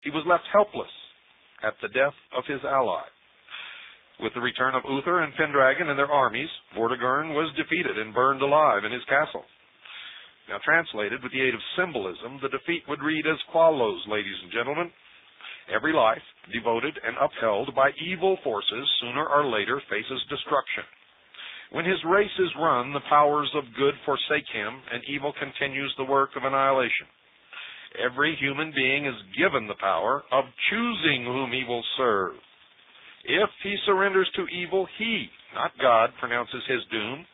he was left helpless at the death of his ally. With the return of Uther and Pendragon and their armies, Vortigern was defeated and burned alive in his castle. Now, translated with the aid of symbolism, the defeat would read as follows, ladies and gentlemen. Every life devoted and upheld by evil forces sooner or later faces destruction. When his race is run, the powers of good forsake him, and evil continues the work of annihilation. Every human being is given the power of choosing whom he will serve. If he surrenders to evil, he, not God, pronounces his doom.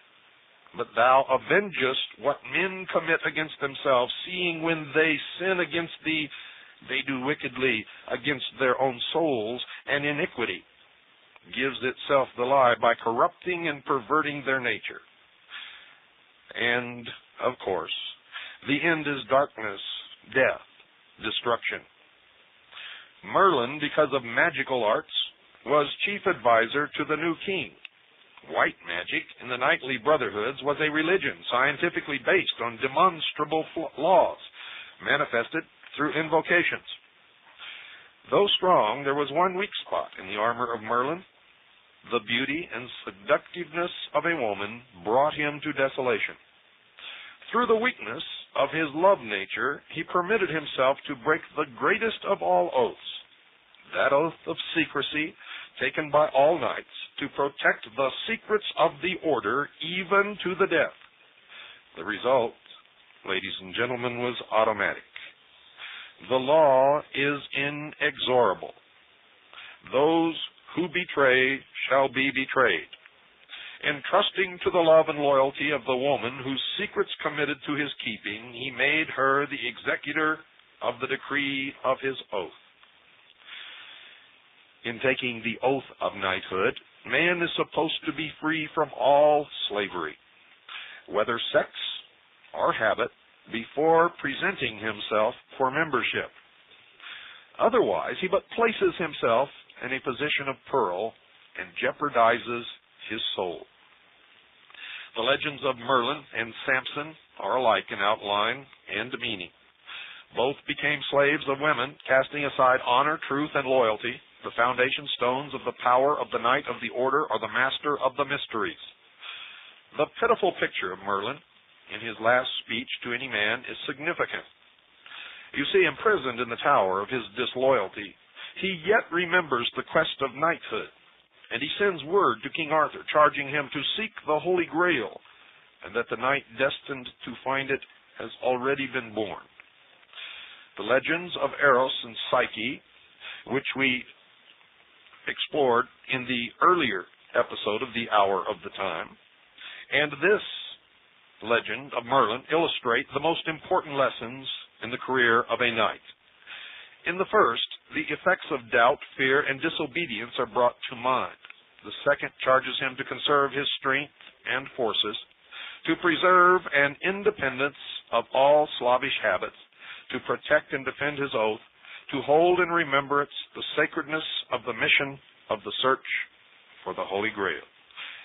But thou avengest what men commit against themselves, seeing when they sin against thee, they do wickedly against their own souls, and iniquity gives itself the lie by corrupting and perverting their nature. And, of course, the end is darkness, death, destruction. Merlin, because of magical arts, was chief advisor to the new king. White magic in the knightly brotherhoods was a religion scientifically based on demonstrable laws, manifested through invocations. Though strong, there was one weak spot in the armor of Merlin. The beauty and seductiveness of a woman brought him to desolation. Through the weakness of his love nature, he permitted himself to break the greatest of all oaths, that oath of secrecy taken by all knights to protect the secrets of the order, even to the death. The result, ladies and gentlemen, was automatic. The law is inexorable. Those who betray shall be betrayed. Entrusting to the love and loyalty of the woman whose secrets committed to his keeping, he made her the executor of the decree of his oath. In taking the oath of knighthood, man is supposed to be free from all slavery, whether sex or habit, before presenting himself for membership. Otherwise, he but places himself in a position of peril and jeopardizes his soul. The legends of Merlin and Samson are alike in outline and meaning. Both became slaves of women, casting aside honor, truth, and loyalty, the foundation stones of the power of the knight of the order or the master of the mysteries. The pitiful picture of Merlin in his last speech to any man is significant. You see, imprisoned in the tower of his disloyalty, he yet remembers the quest of knighthood, and he sends word to King Arthur, charging him to seek the Holy Grail, and that the knight destined to find it has already been born. The legends of Eros and Psyche, which we explored in the earlier episode of The Hour of the Time, and this legend of Merlin illustrate the most important lessons in the career of a knight. In the first, the effects of doubt, fear, and disobedience are brought to mind. The second charges him to conserve his strength and forces, to preserve an independence of all slavish habits, to protect and defend his oath, to hold in remembrance the sacredness of the mission of the search for the Holy Grail.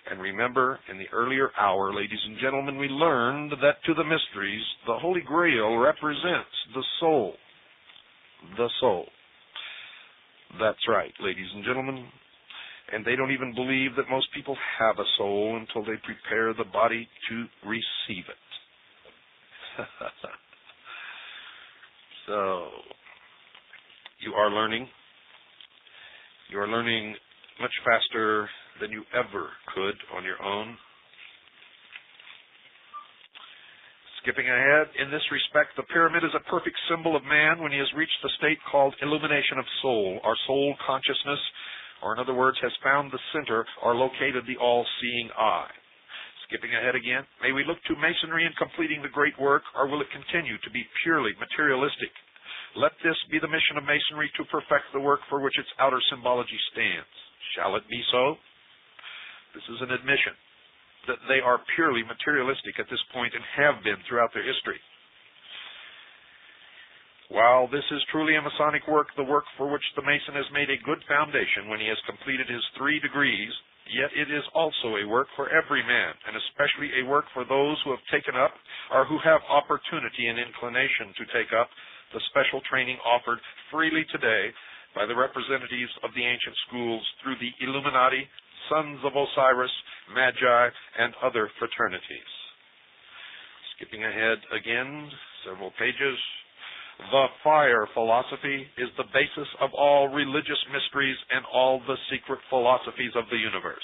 And remember, in the earlier hour, ladies and gentlemen, we learned that to the mysteries, the Holy Grail represents the soul. The soul. That's right, ladies and gentlemen. And they don't even believe that most people have a soul until they prepare the body to receive it. So, you are learning. You are learning much faster than you ever could on your own. Skipping ahead, in this respect, the pyramid is a perfect symbol of man when he has reached the state called illumination of soul, or soul consciousness, or in other words, has found the center or located the all-seeing eye. Skipping ahead again, may we look to Masonry in completing the great work, or will it continue to be purely materialistic? Let this be the mission of Masonry, to perfect the work for which its outer symbology stands. Shall it be so? This is an admission that they are purely materialistic at this point and have been throughout their history. While this is truly a Masonic work, the work for which the Mason has made a good foundation when he has completed his 3 degrees, yet it is also a work for every man, and especially a work for those who have taken up or who have opportunity and inclination to take up the special training offered freely today by the representatives of the ancient schools through the Illuminati, Sons of Osiris, Magi, and other fraternities. Skipping ahead again, several pages. The fire philosophy is the basis of all religious mysteries and all the secret philosophies of the universe.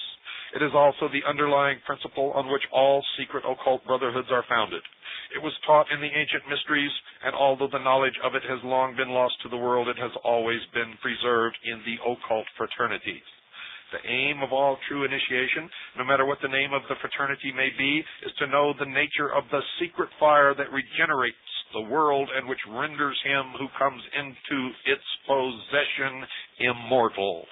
It is also the underlying principle on which all secret occult brotherhoods are founded. It was taught in the ancient mysteries, and although the knowledge of it has long been lost to the world, it has always been preserved in the occult fraternities. The aim of all true initiation, no matter what the name of the fraternity may be, is to know the nature of the secret fire that regenerates the world and which renders him who comes into its possession immortal.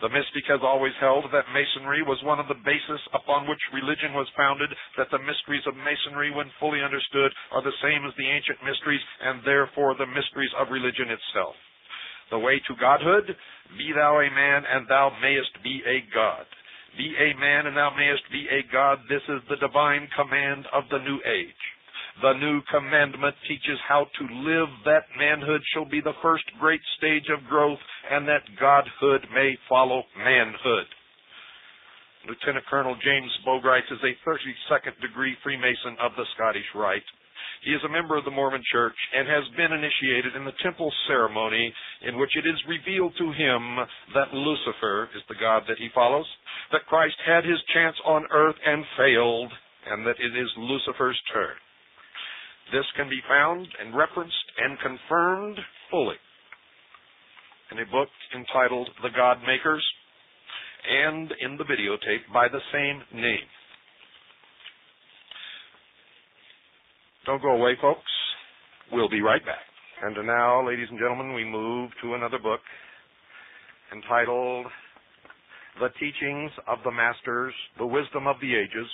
The mystic has always held that Masonry was one of the bases upon which religion was founded, that the mysteries of Masonry, when fully understood, are the same as the ancient mysteries, and therefore the mysteries of religion itself. The way to godhood, be thou a man, and thou mayest be a god. Be a man, and thou mayest be a god. This is the divine command of the new age. The new commandment teaches how to live that manhood shall be the first great stage of growth, and that godhood may follow manhood. Lieutenant Colonel James Bogrites is a 32nd degree Freemason of the Scottish Rite. He is a member of the Mormon Church and has been initiated in the temple ceremony in which it is revealed to him that Lucifer is the god that he follows, that Christ had his chance on earth and failed, and that it is Lucifer's turn. This can be found and referenced and confirmed fully in a book entitled The God Makers and in the videotape by the same name. Don't go away, folks. We'll be right back. And now, ladies and gentlemen, we move to another book entitled The Teachings of the Masters, the Wisdom of the Ages,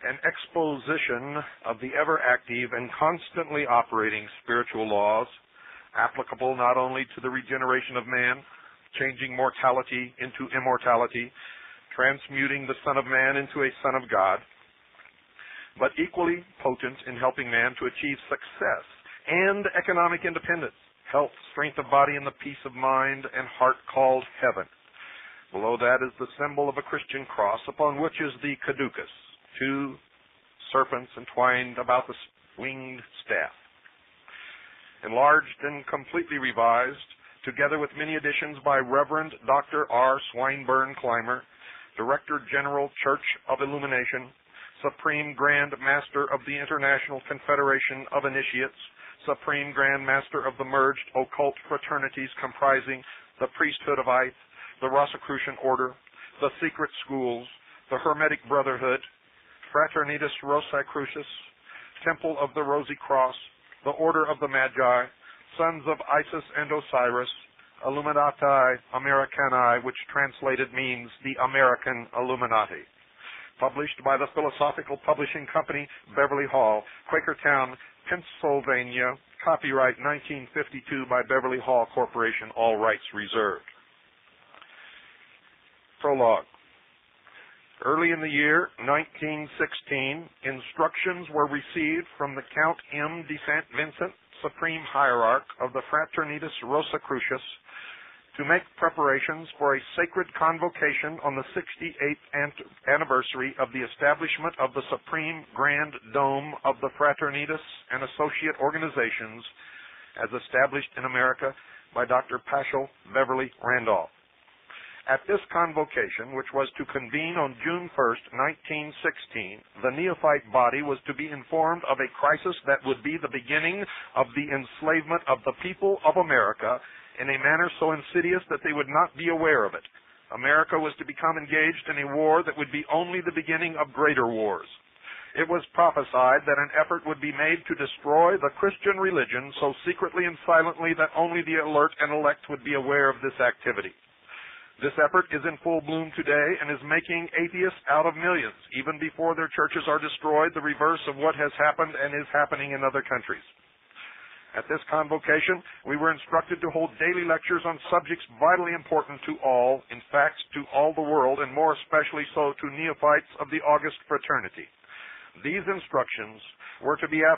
an exposition of the ever-active and constantly operating spiritual laws applicable not only to the regeneration of man, changing mortality into immortality, transmuting the Son of Man into a Son of God, but equally potent in helping man to achieve success and economic independence, health, strength of body, and the peace of mind and heart called heaven. Below that is the symbol of a Christian cross, upon which is the caducus, two serpents entwined about the winged staff. Enlarged and completely revised, together with many additions by Reverend Dr. R. Swinburne Clymer, Director General, Church of Illumination, Supreme Grand Master of the International Confederation of Initiates, Supreme Grand Master of the merged occult fraternities comprising the Priesthood of Ith, the Rosicrucian Order, the Secret Schools, the Hermetic Brotherhood, Fraternitas Rosicrucis, Temple of the Rosy Cross, the Order of the Magi, Sons of Isis and Osiris, Illuminati Americani, which translated means the American Illuminati. Published by the Philosophical Publishing Company, Beverly Hall, Quakertown, Pennsylvania. Copyright 1952 by Beverly Hall Corporation, all rights reserved. Prologue. Early in the year 1916, instructions were received from the Count M. de St. Vincent, Supreme Hierarch of the Fraternitas Rosicrucius, to make preparations for a sacred convocation on the 68th anniversary of the establishment of the Supreme Grand Dome of the Fraternitas and Associate Organizations as established in America by Dr. Paschal Beverly Randolph. At this convocation, which was to convene on June 1st, 1916, the neophyte body was to be informed of a crisis that would be the beginning of the enslavement of the people of America in a manner so insidious that they would not be aware of it. America was to become engaged in a war that would be only the beginning of greater wars. It was prophesied that an effort would be made to destroy the Christian religion so secretly and silently that only the alert and elect would be aware of this activity. This effort is in full bloom today and is making atheists out of millions, even before their churches are destroyed, the reverse of what has happened and is happening in other countries. At this convocation, we were instructed to hold daily lectures on subjects vitally important to all, in fact, to all the world, and more especially so to neophytes of the August Fraternity. These instructions were to be